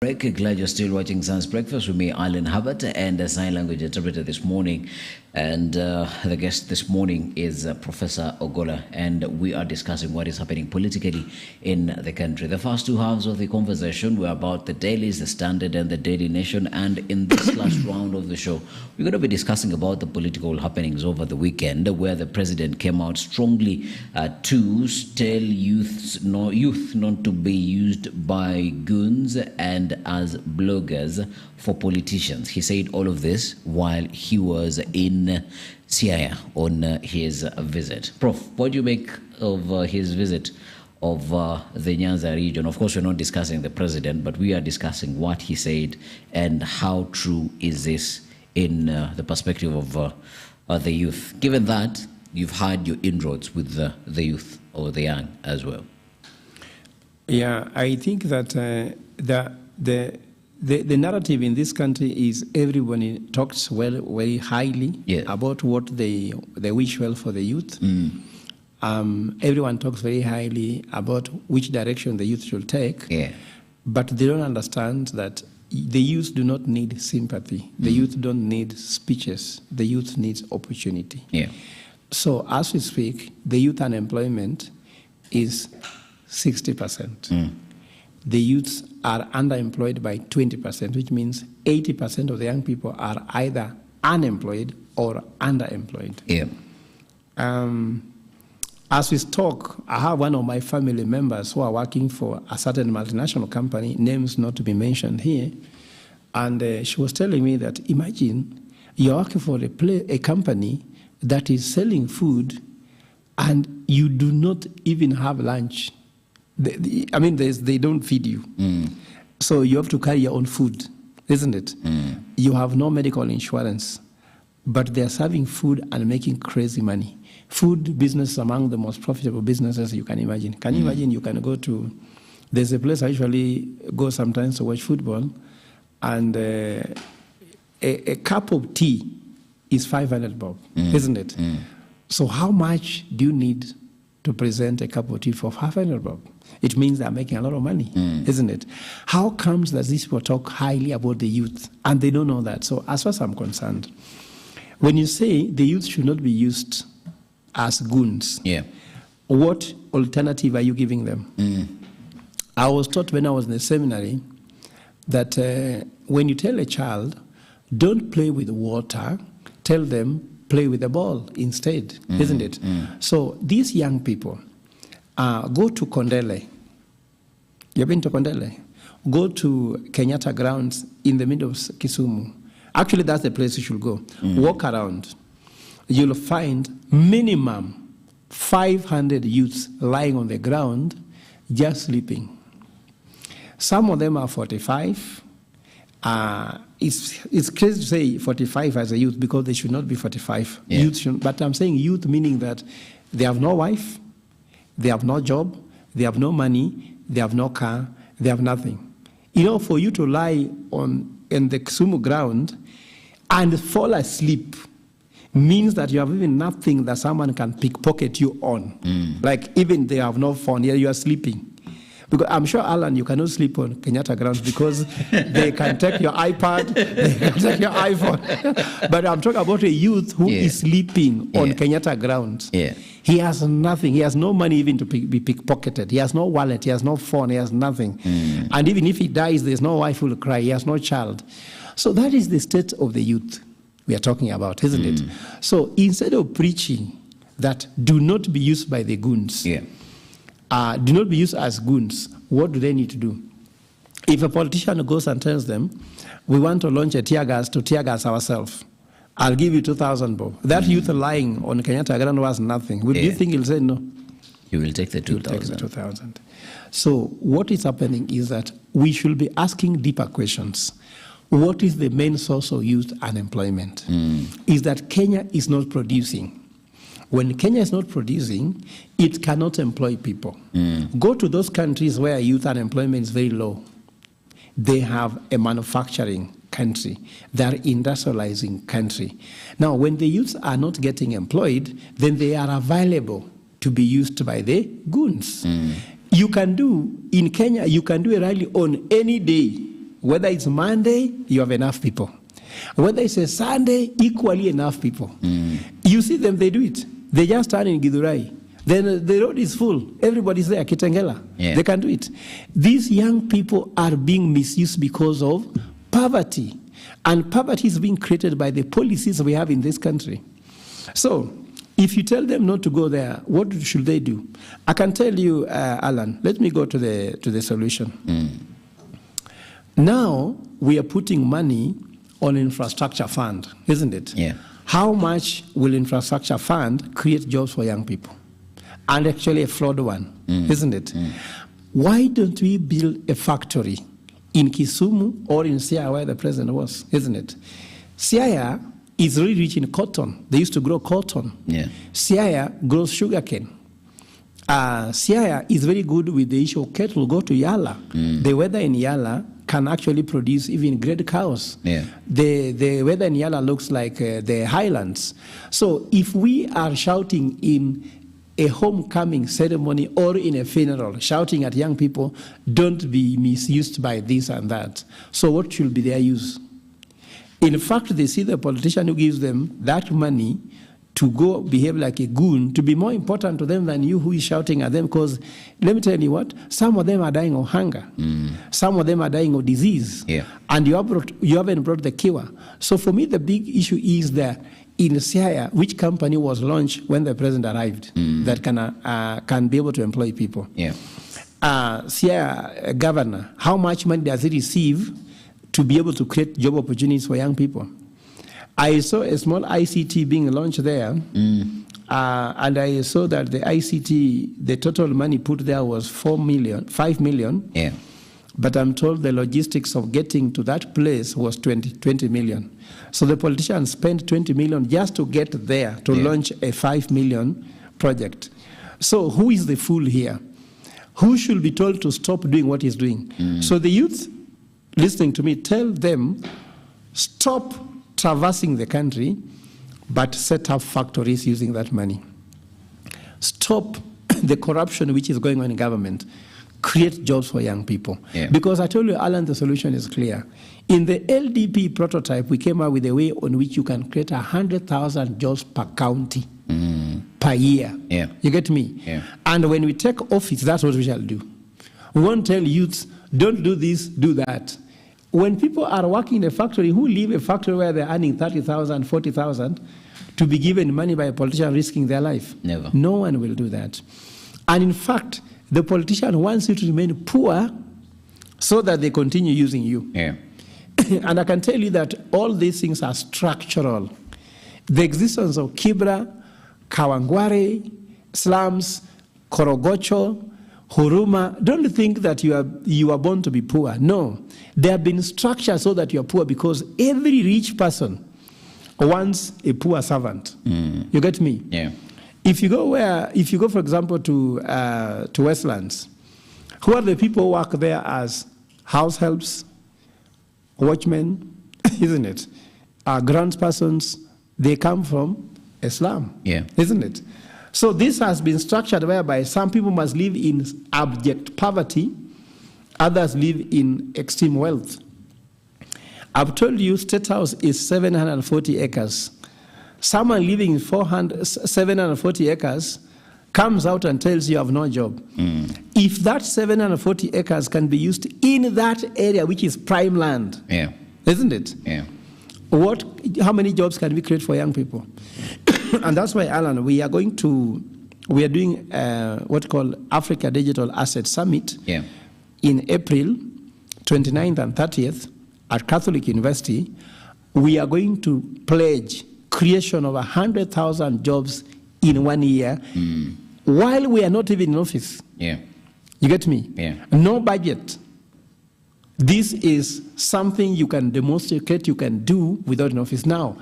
Glad you're still watching Science Breakfast with me, Alan Hubbard, and a sign language interpreter this morning. And the guest this morning is Professor Ogolla, and we are discussing what is happening politically in the country. The first two halves of the conversation were about the dailies, the Standard and the Daily Nation. And in this last round of the show, we're going to be discussing about the political happenings over the weekend, where the president came out strongly to tell youth not to be used by goons and as bloggers for politicians. He said all of this while he was in Siaya on his visit. Prof, what do you make of his visit of the Nyanza region? Of course, we're not discussing the president, but we are discussing what he said and how true is this in the perspective of the youth, given that you've had your inroads with the youth or the young as well. Yeah, I think that the narrative in this country is everyone talks very highly about what they wish well for the youth. Everyone talks very highly about which direction the youth should take, but they don't understand that the youth do not need sympathy. The youth don't need speeches. The youth needs opportunity. So as we speak, the youth unemployment is 60%. The youths are underemployed by 20%, which means 80% of the young people are either unemployed or underemployed. As we talk, I have one of my family members who are working for a certain multinational company, names not to be mentioned here, and she was telling me that, imagine, you're working for a company that is selling food and you do not even have lunch. They don't feed you. So you have to carry your own food, isn't it? You have no medical insurance, but they're serving food and making crazy money. Food business is among the most profitable businesses you can imagine. Can you imagine you can go to, there's a place I usually go sometimes to watch football, and a cup of tea is 500 bob, isn't it? So how much do you need to present a cup of tea for 500 bob? It means they're making a lot of money, isn't it? How comes that these people talk highly about the youth and they don't know that? So as far as I'm concerned, when you say the youth should not be used as goons, what alternative are you giving them? I was taught when I was in the seminary that when you tell a child, don't play with water, tell them, play with the ball instead, isn't it? So these young people, go to Kondele. You've been to Kondele? Go to Kenyatta grounds in the middle of Kisumu. Actually, that's the place you should go. Walk around. You'll find minimum 500 youths lying on the ground, just sleeping. Some of them are 45. It's crazy to say 45 as a youth because they should not be 45. But I'm saying youth meaning that they have no wife, they have no job, they have no money, they have no car, they have nothing. You know, for you to lie in the Kisumu ground and fall asleep means that you have even nothing that someone can pickpocket you on. Like even they have no phone, you are sleeping. Because I'm sure, Alan, you cannot sleep on Kenyatta grounds because they can take your iPad, they can take your iPhone. But I'm talking about a youth who is sleeping on Kenyatta grounds. He has nothing. He has no money even to be pickpocketed. He has no wallet. He has no phone. He has nothing. And even if he dies, there's no wife who will cry. He has no child. So that is the state of the youth we are talking about, isn't it? So instead of preaching that do not be used by the goons, do not be used as goons, what do they need to do? If a politician goes and tells them, we want to launch a tear gas to tear gas ourselves, I'll give you 2,000 bob. That youth lying on Kenyatta ground was nothing. Would you think he'll say no? You will take the 2,000. 2,000. So what is happening is that we should be asking deeper questions. What is the main source of youth unemployment? Is that Kenya is not producing. When Kenya is not producing, it cannot employ people. Go to those countries where youth unemployment is very low. They have a manufacturing country. They're industrializing country. Now, when the youths are not getting employed, then they are available to be used by the goons. You can do, in Kenya, you can do a rally on any day Whether it's Monday, you have enough people. Whether it's a Sunday, equally enough people. You see them, they do it. They just turn in Githurai. Then the road is full. Everybody's there, Kitengela. Yeah. They can do it. These young people are being misused because of poverty. And poverty is being created by the policies we have in this country. So, if you tell them not to go there, what should they do? I can tell you, Alan, let me go to the solution. Now, we are putting money on infrastructure fund, isn't it? Yeah. How much will infrastructure fund create jobs for young people? And actually a flawed one, isn't it? Why don't we build a factory in Kisumu or in Siaya where the president was, isn't it? Siaya is really rich in cotton. They used to grow cotton. Yeah. Siaya grows sugarcane. Siaya is very good with the issue of cattle. Go to Yala. The weather in Yala can actually produce even great cows. Yeah. The weather in Yala looks like the highlands. So if we are shouting in a homecoming ceremony or in a funeral, shouting at young people, don't be misused by this and that. So what should be their use? In fact, they see the politician who gives them that money to go behave like a goon to be more important to them than you who is shouting at them, because let me tell you what, some of them are dying of hunger. Some of them are dying of disease. Yeah. And you haven't brought the cure. So for me, the big issue is that in Siaya, which company was launched when the president arrived that can be able to employ people? Yeah. Siaya governor, how much money does he receive to be able to create job opportunities for young people? I saw a small ICT being launched there, and I saw that the ICT, the total money put there was 5 million. Yeah. But I'm told the logistics of getting to that place was 20 million. So the politicians spent 20 million just to get there to launch a 5 million project. So who is the fool here? Who should be told to stop doing what he's doing? So the youth listening to me, tell them, stop traversing the country, but set up factories using that money. Stop the corruption which is going on in government. Create jobs for young people. Yeah. Because I told you, Alan, the solution is clear. In the LDP prototype, we came up with a way on which you can create 100,000 jobs per county per year. Yeah. You get me? Yeah. And when we take office, that's what we shall do. We won't tell youths, don't do this, do that. When people are working in a factory, who leave a factory where they're earning 30,000, 40,000 to be given money by a politician risking their life? Never. No one will do that. And in fact, the politician wants you to remain poor so that they continue using you. Yeah. And I can tell you that all these things are structural. The existence of Kibra, Kawangware, slums, Korogocho, Huruma, don't think that you are born to be poor. No. They have been structured so that you are poor because every rich person wants a poor servant. You get me? Yeah. If you go, for example, to Westlands, who are the people who work there as house helps, watchmen, isn't it? Groundspersons, they come from a slum, isn't it? So this has been structured whereby some people must live in abject poverty, others live in extreme wealth. I've told you State House is 740 acres. Someone living in 740 acres comes out and tells you have no job. If that 740 acres can be used in that area, which is prime land, isn't it? Yeah. How many jobs can we create for young people? And that's why, Alan, we are doing what called Africa Digital Asset Summit in April 29th and 30th at Catholic University. We are going to pledge creation of 100,000 jobs in 1 year while we are not even in office. Yeah. You get me? Yeah. No budget. This is something you can demonstrate you can do without an office. Now,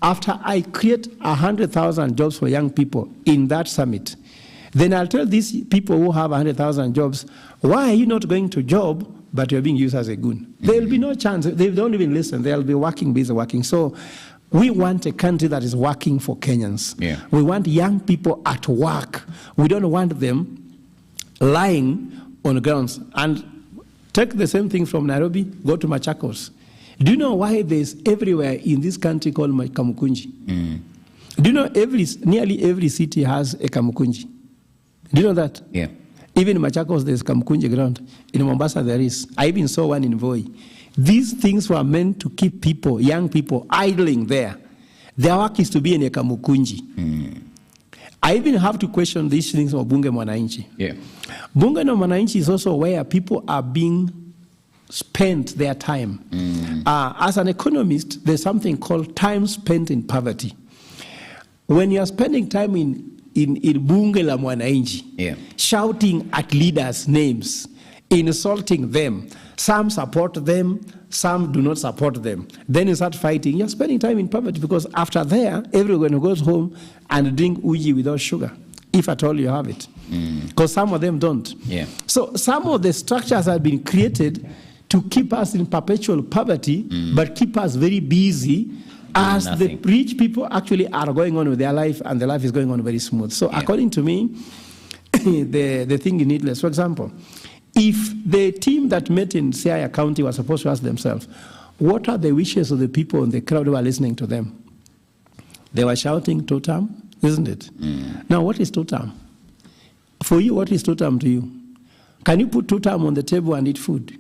after I create 100,000 jobs for young people in that summit, then I'll tell these people who have 100,000 jobs, why are you not going to job, but you're being used as a goon? There will be no chance. They don't even listen. They'll be busy working. So we want a country that is working for Kenyans. Yeah. We want young people at work. We don't want them lying on grounds. And Take the same thing from Nairobi, go to Machakos. Do you know why there's everywhere in this country called Kamukunji? Do you know nearly every city has a Kamukunji? Do you know that? Yeah. Even in Machakos, there's Kamukunji ground. In Mombasa, there is. I even saw one in Voi. These things were meant to keep people, young people, idling there. Their work is to be in a Kamukunji. I even have to question these things of Bunge Mwananchi. Yeah. Bunge no Mwananchi is also where people are being spent their time. As an economist, there's something called time spent in poverty. When you are spending time in Bunge la Mwananchi, shouting at leaders' names, insulting them, some support them, some do not support them. Then you start fighting. You're spending time in poverty because after there, everyone goes home and drink uji without sugar, if at all you have it. Because some of them don't. Yeah. So some of the structures have been created to keep us in perpetual poverty, but keep us very busy as the rich people actually are going on with their life, and their life is going on very smooth. So according to me, the thing is needless. For example, if the team that met in Siaya County was supposed to ask themselves, what are the wishes of the people in the crowd who are listening to them? They were shouting two-term, isn't it? Now, what is two-term? For you, what is two-term to you? Can you put two-term on the table and eat food?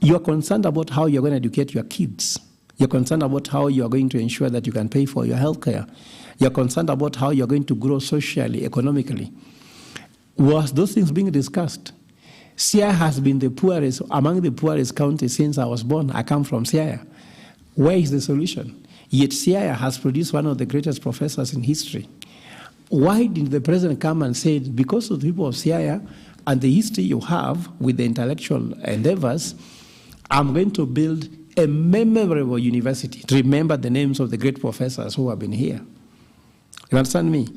You are concerned about how you're going to educate your kids. You're concerned about how you're going to ensure that you can pay for your health care. You're concerned about how you're going to grow socially, economically. Was those things being discussed? Siaya has been the poorest, among the poorest counties since I was born. I come from Siaya. Where is the solution? Yet Siaya has produced one of the greatest professors in history. Why didn't the president come and say, because of the people of Siaya and the history you have with the intellectual endeavors, I'm going to build a memorable university to remember the names of the great professors who have been here. You understand me?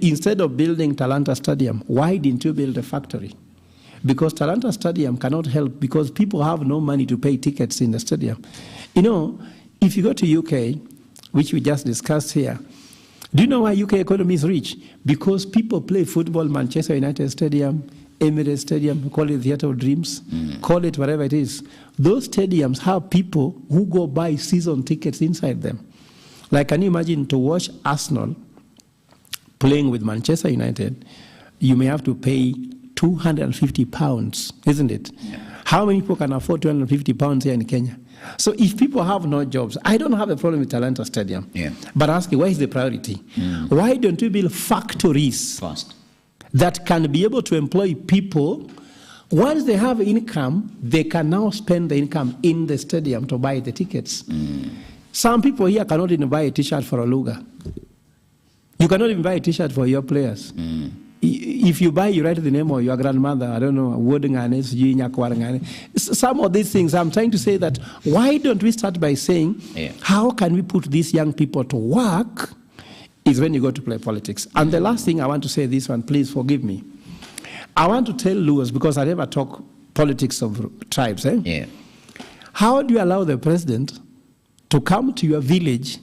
Instead of building Talanta Stadium, why didn't you build a factory? Because Talanta Stadium cannot help because people have no money to pay tickets in the stadium. You know, if you go to UK, which we just discussed here, do you know why UK economy is rich? Because people play football, Manchester United Stadium, Emirates Stadium, call it Theatre of Dreams, call it whatever it is. Those stadiums have people who go buy season tickets inside them. Like, can you imagine to watch Arsenal playing with Manchester United, you may have to pay £250, isn't it? Yeah. How many people can afford £250 here in Kenya? So if people have no jobs, I don't have a problem with Talanta Stadium. Yeah. But ask you, where is the priority? Why don't we build factories that can be able to employ people? Once they have income, they can now spend the income in the stadium to buy the tickets. Some people here cannot even buy a T-shirt for a Luga. You cannot even buy a T-shirt for your players. If you buy, you write the name of your grandmother, I don't know, some of these things. I'm trying to say that why don't we start by saying, how can we put these young people to work is when you go to play politics. And the last thing I want to say, this one, please forgive me. I want to tell Luos, because I never talk politics of tribes. How do you allow the president to come to your village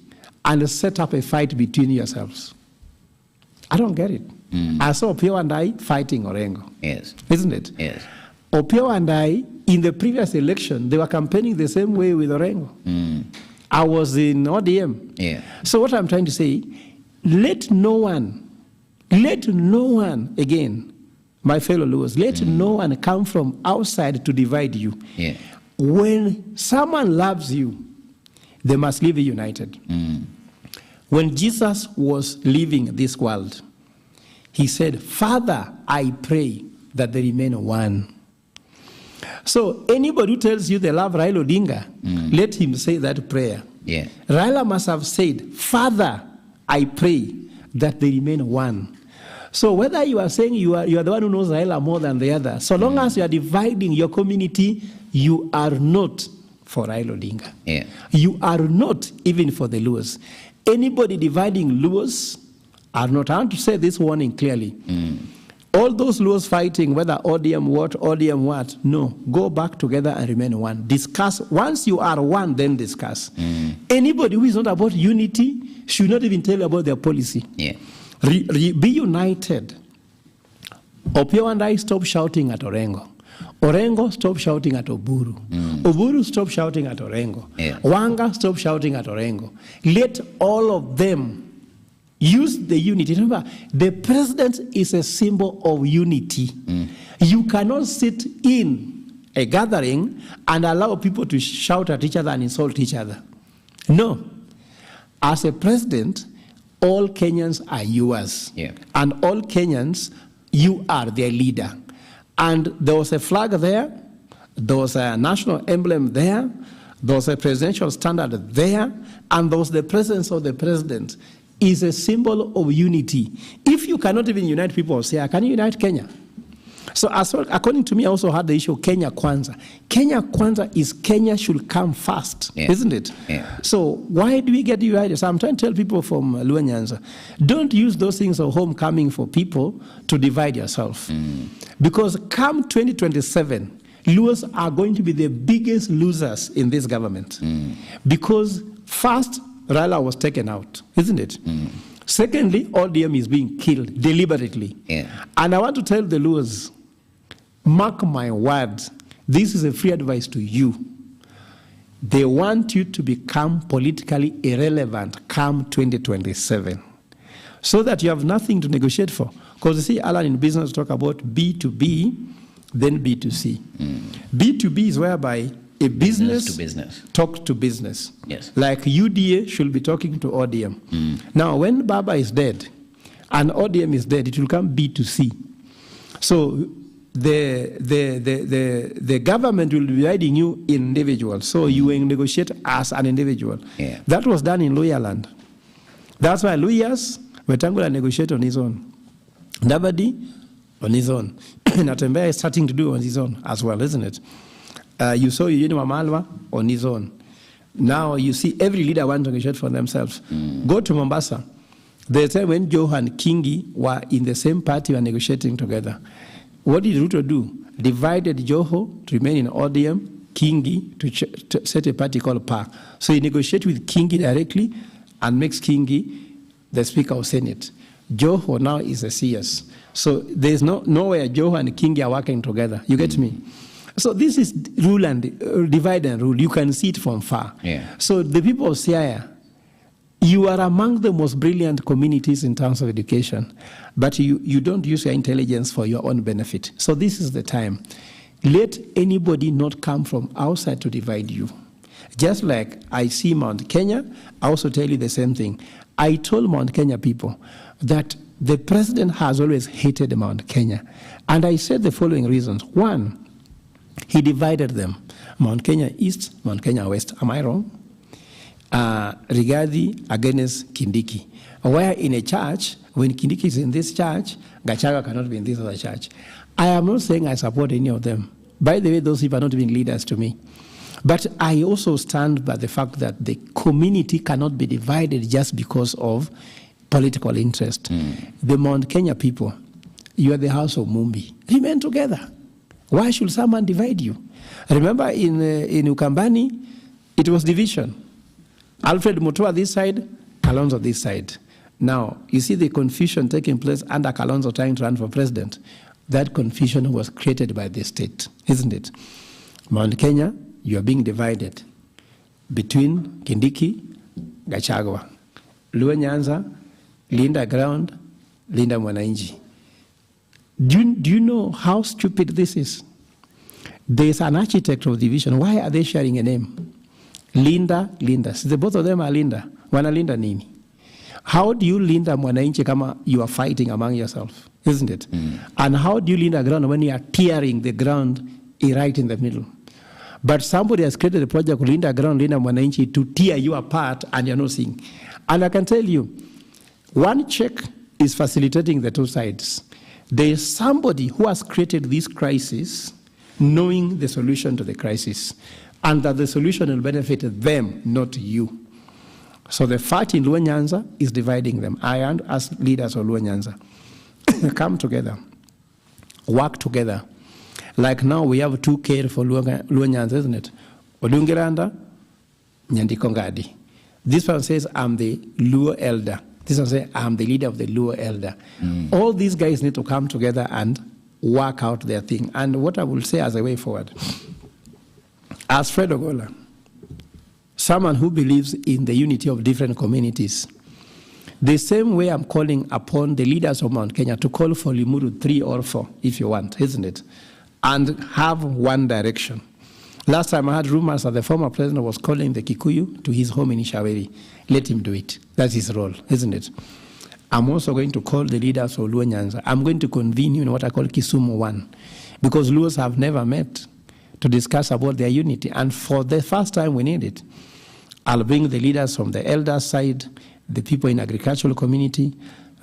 and set up a fight between yourselves? I don't get it. I saw Opio and I fighting Orengo. Yes. Isn't it? Yes. Opio and I, in the previous election, they were campaigning the same way with Orengo. I was in ODM. Yeah. So what I'm trying to say, let no one, again, my fellow Luos, let no one come from outside to divide you. Yeah. When someone loves you, they must live united. When Jesus was leaving this world, he said, Father, I pray that they remain one. So anybody who tells you they love Raila Odinga, let him say that prayer. Yeah. Raila must have said, Father, I pray that they remain one. So whether you are saying you are the one who knows Raila more than the other, so long as you are dividing your community, you are not for Raila Odinga. Yeah. You are not even for the Luos. Anybody dividing Luos are not. I want to say this warning clearly. All those Luos fighting, whether ODM what, no. Go back together and remain one. Discuss. Once you are one, then discuss. Anybody who is not about unity should not even tell you about their policy. Yeah. Be united. Opio and I stop shouting at Orengo. Orengo, stop shouting at Oburu. Oburu, stop shouting at Orengo. Yeah. Wanga, stop shouting at Orengo. Let all of them use the unity. Remember, the president is a symbol of unity. You cannot sit in a gathering and allow people to shout at each other and insult each other. No. As a president, all Kenyans are yours. Yeah. And all Kenyans, you are their leader. And there was a flag there, there was a national emblem there, there was a presidential standard there, and there was the presence of the president. Is a symbol of unity. If you cannot even unite people, say, can you unite Kenya? So according to me, I also had the issue of Kenya Kwanza. Kenya Kwanza is Kenya should come first, isn't it? Yeah. So why do we get divided? So I'm trying to tell people from Luo Nyanza, don't use those things of homecoming for people to divide yourself. Because come 2027, Luos are going to be the biggest losers in this government. Because first, Raila was taken out, isn't it? Secondly, ODM is being killed deliberately. Yeah. And I want to tell the Luos, mark my words, this is a free advice to you. They want you to become politically irrelevant come 2027 so that you have nothing to negotiate for. Because you see, Alan, in business talk about B2B, then B2C. B2B is whereby a business talk to business. Yes. Like UDA should be talking to ODM. Now, when Baba is dead and ODM is dead, it will come B2C. So the government will be dividing you in individuals. So you will negotiate as an individual. Yeah. That was done in Luhya land. That's why Luhyas, Wetangula negotiate on his own. Nobody on his own. Natembeya is starting to do on his own as well, isn't it? You saw Eugene Wamalwa on his own. Now you see every leader wants to negotiate for themselves. Go to Mombasa. The time when Joho and Kingi were in the same party, were negotiating together. What did Ruto do? Divided Joho to remain in ODM, Kingi to set a party called PAR. So he negotiated with Kingi directly and makes Kingi the Speaker of Senate. Joho now is a CS. So there's nowhere Joho and Kingi are working together. You get me? So this is rule and divide and rule. You can see it from far. Yeah. So the people of Siaya, you are among the most brilliant communities in terms of education, but you don't use your intelligence for your own benefit. So this is the time. Let anybody not come from outside to divide you. Just like I see Mount Kenya, I also tell you the same thing. I told Mount Kenya people that the president has always hated Mount Kenya. And I said the following reasons. One, he divided them. Mount Kenya East, Mount Kenya West. Am I wrong? Rigathi against Kindiki. Where in a church, when Kindiki is in this church, Gachagua cannot be in this other church. I am not saying I support any of them. By the way, those people are not being leaders to me. But I also stand by the fact that the community cannot be divided just because of political interest. The Mount Kenya people, you are the house of Mumbi. Remain together. Why should someone divide you? Remember in Ukambani, it was division. Alfred Mutua this side, Kalonzo this side. Now, you see the confusion taking place under Kalonzo trying to run for president. That confusion was created by the state, isn't it? Mount Kenya, you are being divided between Kindiki, Gachagua. Luo Nyanza, Linda Ground, Linda Mwananchi. Do you know how stupid this is? There's an architect of division. Why are they sharing a name? Linda. The both of them are Linda. Wana Linda nini? How do you Linda Mwananchi kama you are fighting among yourself? Isn't it? And how do you Linda ground when you are tearing the ground right in the middle? But somebody has created a project Linda Ground, Linda Mwananchi to tear you apart and you're not seeing. And I can tell you, one check is facilitating the two sides. There is somebody who has created this crisis knowing the solution to the crisis and that the solution will benefit them, not you. So the fight in Luo Nyanza is dividing them. I and as leaders of Luo Nyanza, come together, work together. Like now we have 2K for Luo Nyanza, isn't it? Odungiranda, Nyandiko Ngadi. This one says, I'm the Luo elder. This one says, I'm the leader of the Luo elder. All these guys need to come together and work out their thing. And what I will say as a way forward, as Fred Ogola, someone who believes in the unity of different communities, the same way I'm calling upon the leaders of Mount Kenya to call for Limuru 3 or 4, if you want, isn't it? And have one direction. Last time I had rumors that the former president was calling the Kikuyu to his home in Ishaweri. Let him do it. That's his role, isn't it? I'm also going to call the leaders of Luo Nyanza. I'm going to convene you in what I call Kisumu 1, because Luos have never met to discuss about their unity. And for the first time we need it. I'll bring the leaders from the elder side, the people in agricultural community,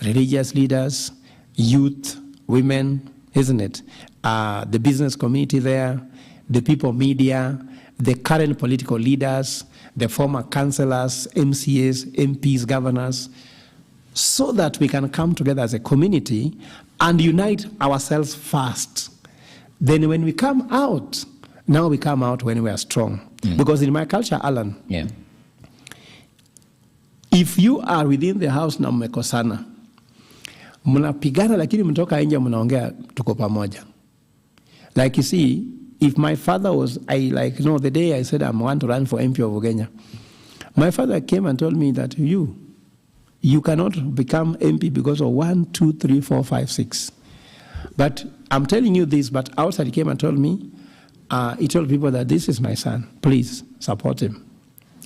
religious leaders, youth, women, isn't it? The business community there, the people media, the current political leaders, the former councillors, MCAs, MPs, governors, so that we can come together as a community and unite ourselves first. Then when we come out, now we come out when we are strong. Because in my culture, Alan, if you are within the house na mmekosana, mnapigana lakini mtoka nje mnaongea tuko pamoja. Like you see, if my father was, the day I said I want to run for MP of Ugenya, my father came and told me that you cannot become MP because of 1, 2, 3, 4, 5, 6. But I'm telling you this, but outside he came and told me, he told people that this is my son, please support him.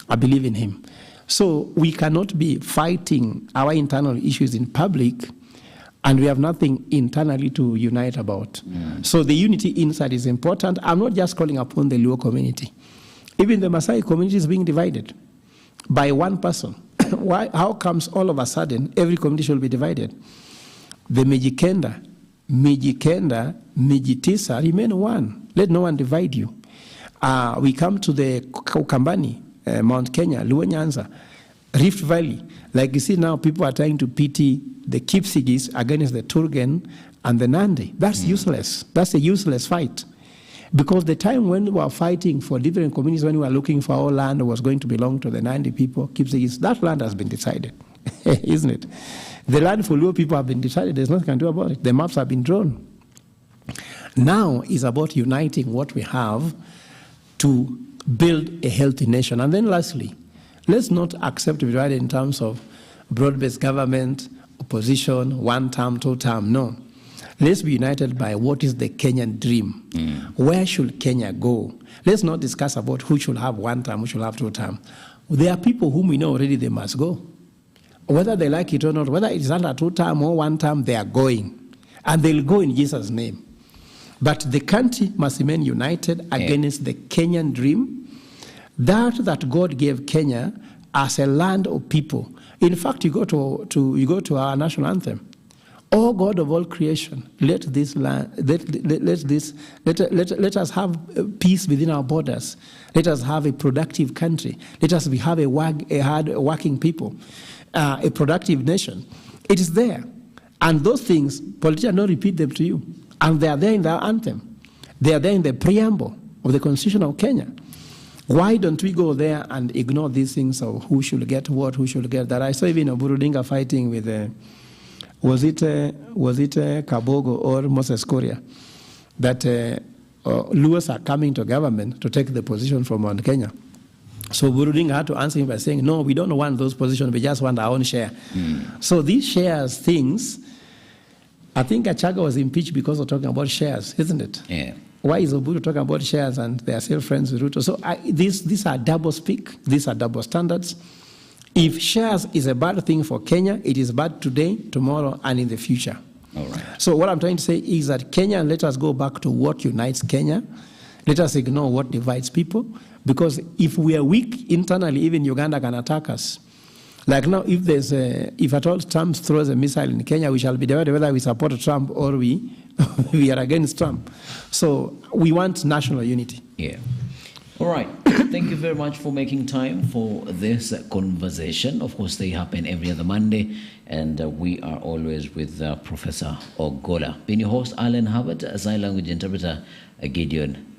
I believe in him. So we cannot be fighting our internal issues in public and we have nothing internally to unite about. So the unity inside is important. I'm not just calling upon the Luo community. Even the Maasai community is being divided by one person. Why? How comes all of a sudden every community should be divided? The Mijikenda, Mijitisa remain one. Let no one divide you. We come to the Ukambani, Mount Kenya, Luo Nyanza, Rift Valley. Like you see now, people are trying to pity the Kipsigis against the Turgen and the Nandi. That's useless. That's a useless fight. Because the time when we were fighting for different communities, when we were looking for our land that was going to belong to the Nandi people, Kipsigis, that land has been decided, isn't it? The land for Luo people have been decided. There's nothing I can do about it. The maps have been drawn. Now is about uniting what we have to build a healthy nation. And then lastly, let's not accept to be divided in terms of broad-based government, opposition, one term, two term. No. Let's be united by what is the Kenyan dream. Where should Kenya go? Let's not discuss about who should have one term, who should have two term. There are people whom we know already they must go. Whether they like it or not, whether it is under two term or one term, they are going. And they'll go in Jesus' name. But the country must remain united against the Kenyan dream, that God gave Kenya as a land of people. In fact, you go to our national anthem. Oh God of all creation, let this land, let us have peace within our borders. Let us have a productive country. Let us have a hard working people, a productive nation. It is there, and those things politicians don't repeat them to you, and they are there in the anthem. They are there in the preamble of the Constitution of Kenya. Why don't we go there and ignore these things of who should get what, who should get that? I saw even Oburu Odinga fighting with, was it Kabogo or Moses Kuria, that Luos are coming to government to take the position from Mount Kenya. So Oburu Odinga had to answer him by saying, no, we don't want those positions, we just want our own share. So these shares things, I think Achaga was impeached because of talking about shares, isn't it? Yeah. Why is Oburu talking about shares and they are still friends with Ruto? So these are double speak. These are double standards. If shares is a bad thing for Kenya, it is bad today, tomorrow, and in the future. All right. So what I'm trying to say is that Kenya, let us go back to what unites Kenya. Let us ignore what divides people. Because if we are weak internally, even Uganda can attack us. Like now, if at all Trump throws a missile in Kenya, we shall be divided whether we support Trump or we are against Trump. So we want national unity. Yeah. All right. Thank you very much for making time for this conversation. Of course, they happen every other Monday, and we are always with Professor Ogola. Being your host, Alan Hubbard, sign language interpreter, Gideon